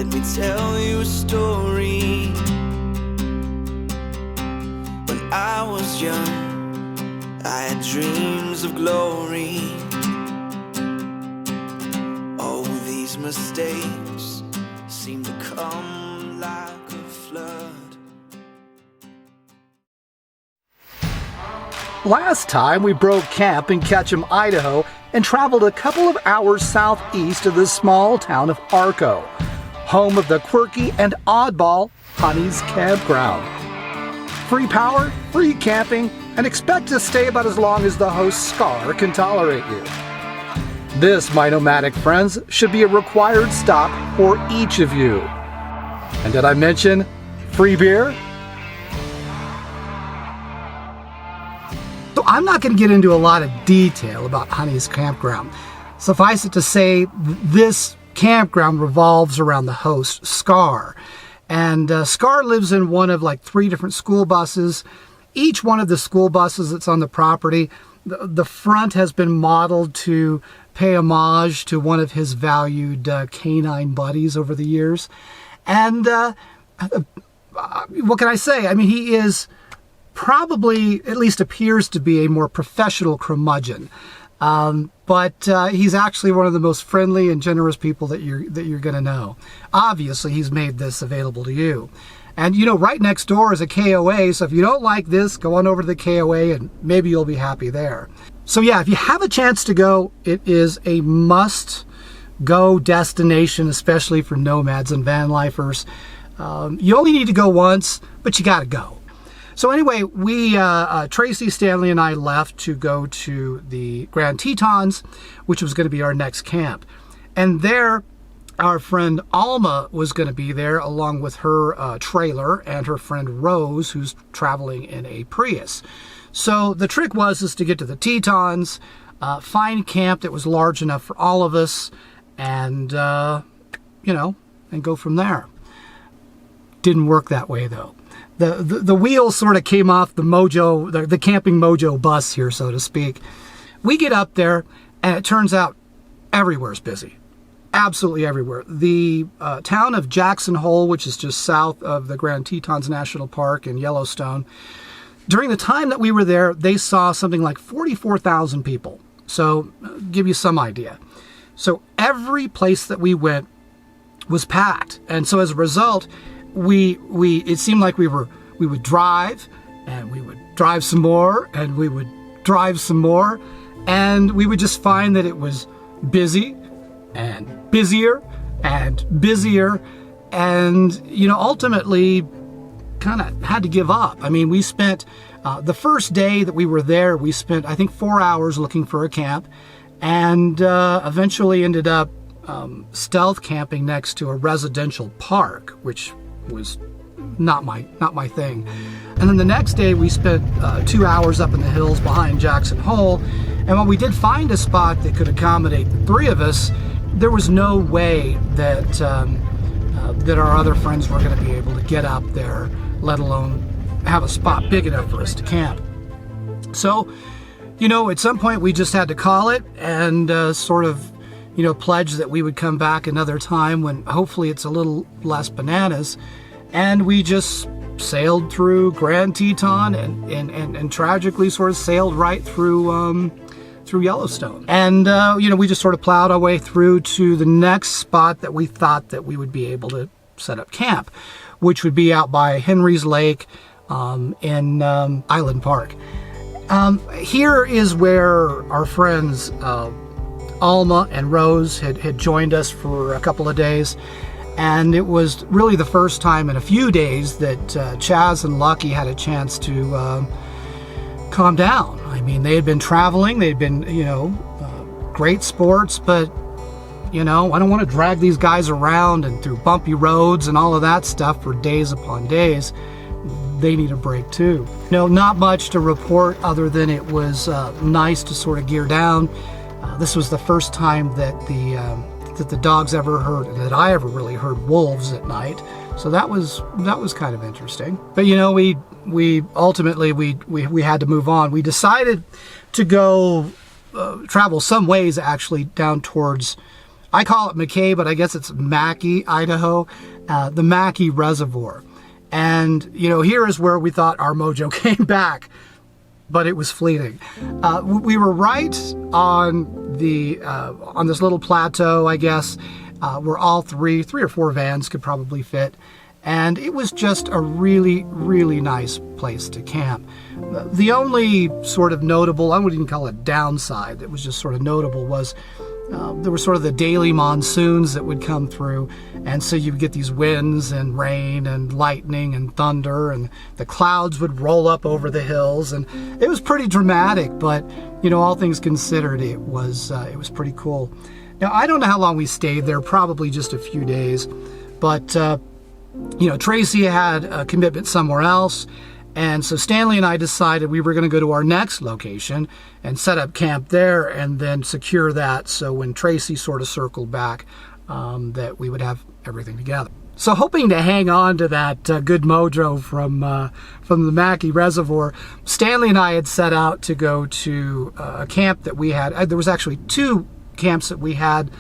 Let me tell you a story. When I was young, I had dreams of glory. Oh, these mistakes seem to come like a flood. Last time we broke camp in KETCHUM, Idaho, and traveled a couple of hours southeast of the small town of ARCO, home of the quirky and oddball Honey's Campground. Free power, free camping, and expect to stay about as long as the host Scar can tolerate you. This, my nomadic friends, should be a required stop for each of you. And did I mention free beer? So I'm not going to get into a lot of detail about Honey's Campground. Suffice it to say, this campground revolves around the host, Scar. And Scar lives in one of like 3 different school buses. Each one of the school buses that's on the property, the front has been modeled to pay homage to one of his valued canine buddies over the years. And what can I say? I mean, he is probably, at least appears to be, a more professional curmudgeon. But he's actually one of the most friendly and generous people that you're going to know. Obviously, he's made this available to you. And, you know, right next door is a KOA, so if you don't like this, go on over to the KOA and maybe you'll be happy there. So yeah, if you have a chance to go, it is a must-go destination, especially for nomads and van lifers. You only need to go once, but you got to go. So anyway, Tracy, Stanley, and I left to go to the Grand Tetons, which was going to be our next camp. And there, our friend Alma was going to be there, along with her trailer and her friend Rose, who's traveling in a Prius. So the trick was to get to the Tetons, find camp that was large enough for all of us, and, and go from there. Didn't work that way, though. The wheels sort of came off the MOJO, the Camping MOJO bus here, so to speak. We get up there, and it turns out everywhere's busy. Absolutely everywhere. The town of Jackson Hole, which is just south of the Grand Tetons National Park in Yellowstone, during the time that we were there, they saw something like 44,000 people. So, give you some idea. So, every place that we went was packed. And so, as a result, it seemed like we would drive, and we would drive some more, and we would drive some more, and we would just find that it was busy and busier and busier, and ultimately kind of had to give up. I mean, we spent the first day that we were there, we spent I think 4 hours looking for a camp, and eventually ended up stealth camping next to a residential park, which was not my thing. And then the next day we spent 2 hours up in the hills behind Jackson Hole, and when we did find a spot that could accommodate the 3 of us, there was no way that that our other friends were going to be able to get up there, let alone have a spot big enough for us to camp. So, at some point we just had to call it and sort of pledge that we would come back another time when hopefully it's a little less bananas. And we just sailed through Grand Teton and tragically sort of sailed right through Yellowstone. And, we just sort of plowed our way through to the next spot that we thought that we would be able to set up camp, which would be out by Henry's Lake in Island Park. Here is where our friends Alma and Rose had joined us for a couple of days, and it was really the first time in a few days that Chaz and Lucky had a chance to calm down. I mean, they had been traveling, they'd been, great sports, but, I don't want to drag these guys around and through bumpy roads and all of that stuff for days upon days. They need a break too. Not much to report other than it was nice to sort of gear down. This was the first time that the dogs ever heard, that I ever really heard wolves at night. So that was kind of interesting. But we ultimately we had to move on. We decided to go travel some ways actually down towards I call it McKay, but I guess it's Mackay, Idaho, the Mackay Reservoir. And, you know, here is where we thought our mojo came back, but it was fleeting. We were right on this little plateau, I guess, where all three or four vans could probably fit. And it was just a really, really nice place to camp. The only sort of notable, I wouldn't even call it downside, that was just sort of notable was there were sort of the daily monsoons that would come through, and so you would get these winds and rain and lightning and thunder, and the clouds would roll up over the hills, and it was pretty dramatic. But you know, all things considered, it was pretty cool. Now, I don't know how long we stayed there, probably just a few days, but you know, Tracy had a commitment somewhere else. And so Stanley and I decided we were going to go to our next location and set up camp there and then secure that. So when Tracy sort of circled back, that we would have everything together. So hoping to hang on to that good mojo from the Mackay Reservoir, Stanley and I had set out to go to a camp that we had. There was actually two camps that we had.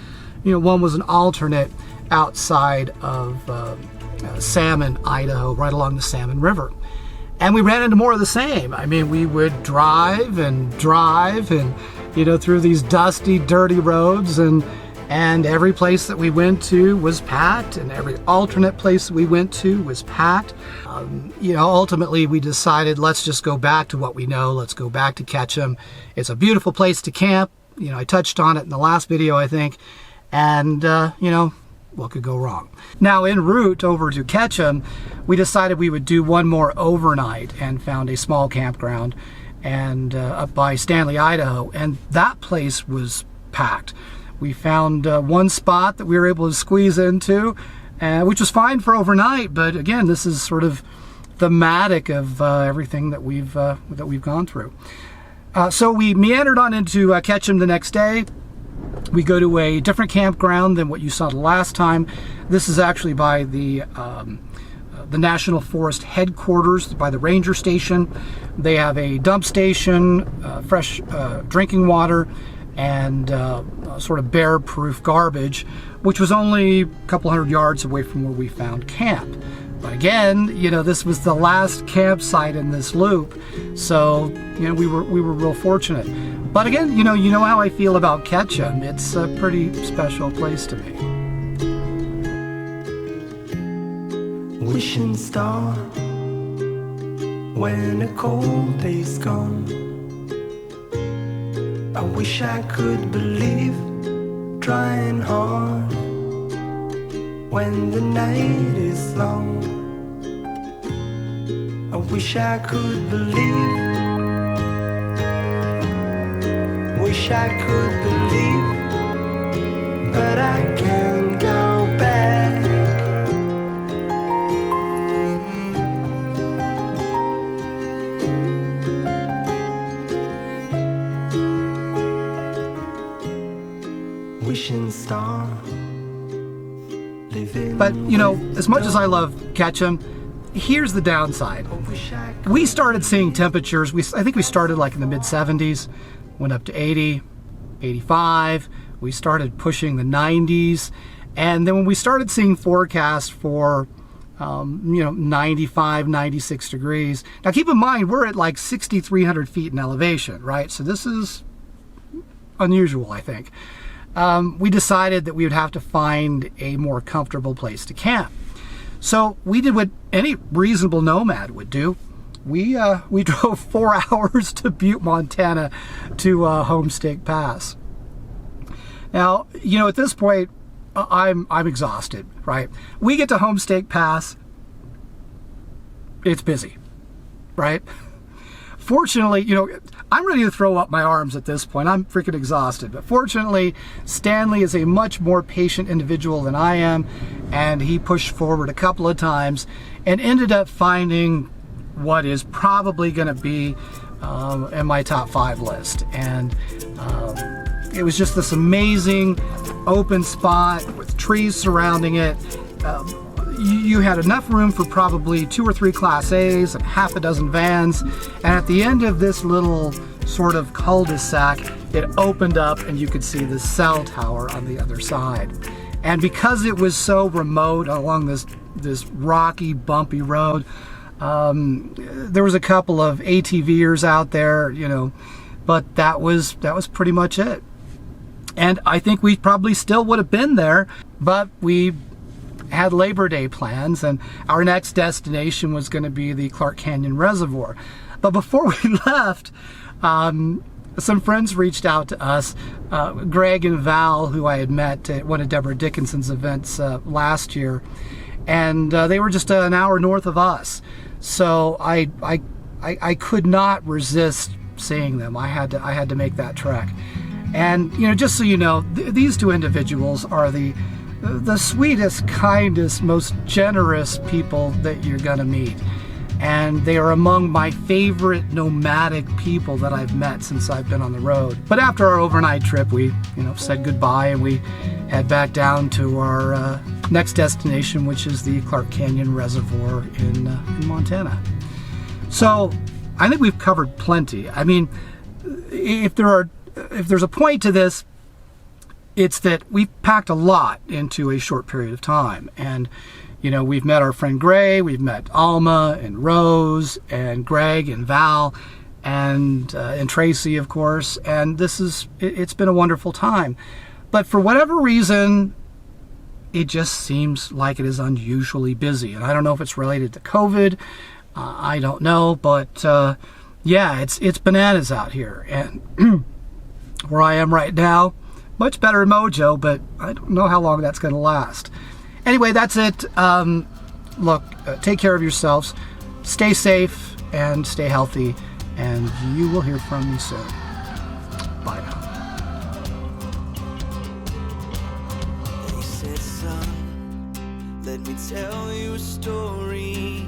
You know, one was an alternate outside of Salmon, Idaho, right along the Salmon River. And we ran into more of the same. I mean, we would drive and, you know, through these dusty, dirty roads, and every place that we went to was packed, and every alternate place that we went to was packed. You know, ultimately we decided, let's just go back to what we know. Let's go back to Ketchum. It's a beautiful place to camp. You know, I touched on it in the last video, I think. And, you know, what could go wrong? Now, en route over to Ketchum, we decided we would do one more overnight and found a small campground and up by Stanley, Idaho, and that place was packed. We found one spot that we were able to squeeze into, which was fine for overnight, but again, this is sort of thematic of everything that we've gone through. So we meandered on into Ketchum the next day. We go to a different campground than what you saw the last time. This is actually by the National Forest headquarters, by the ranger station. They have a dump station, fresh drinking water, and sort of bear-proof garbage, which was only a couple hundred yards away from where we found camp. But again, you know, this was the last campsite in this loop, so you know, we were real fortunate. But again, you know how I feel about Ketchum. It's a pretty special place to me. Wishing star when a cold day's gone. I wish I could believe, trying hard when the night is long. I wish I could believe, wish I could believe, but I can't go back. Wishing star. But, you know, as much as I love Ketchum, here's the downside. We started seeing temperatures, I think we started like in the mid-70s, went up to 80, 85, we started pushing the 90s, and then when we started seeing forecasts for, you know, 95, 96 degrees. Now keep in mind, we're at like 6,300 feet in elevation, right? So this is unusual, I think. We decided that we would have to find a more comfortable place to camp. So we did what any reasonable nomad would do. We drove 4 hours to Butte, Montana to Homestake Pass. Now, you know, at this point, I'm exhausted, right? We get to Homestake Pass, it's busy, right? Fortunately, you know, I'm ready to throw up my arms at this point. I'm freaking exhausted. But fortunately, Stanley is a much more patient individual than I am, and he pushed forward a couple of times and ended up finding what is probably going to be in my top 5 list. And it was just this amazing open spot with trees surrounding it. You had enough room for probably 2 or 3 Class A's and half a dozen vans. And at the end of this little sort of cul-de-sac, it opened up and you could see the cell tower on the other side. And because it was so remote along this rocky, bumpy road, there was a couple of ATVers out there, you know, but that was pretty much it. And I think we probably still would have been there, but we had Labor Day plans, and our next destination was going to be the Clark Canyon Reservoir. But before we left, some friends reached out to us, Greg and Val, who I had met at one of Deborah Dickinson's events last year, and they were just an hour north of us. So I could not resist seeing them. I had to make that trek. And you know, just so you know, these two individuals are the sweetest, kindest, most generous people that you're gonna meet. And they are among my favorite nomadic people that I've met since I've been on the road. But after our overnight trip, we, you know, said goodbye and we head back down to our next destination, which is the Clark Canyon Reservoir in Montana. So I think we've covered plenty. I mean, if there's a point to this, it's that we've packed a lot into a short period of time. And you know, we've met our friend Gray, we've met Alma and Rose and Greg and Val and Tracy, of course. And it's been a wonderful time. But for whatever reason, it just seems like it is unusually busy. And I don't know if it's related to COVID. I don't know, but yeah, it's bananas out here. And where I am right now, much better in MOJO, but I don't know how long that's going to last. Anyway, that's it. Look, take care of yourselves, stay safe, and stay healthy, and you will hear from me soon. Bye now. They said, son, let me tell you a story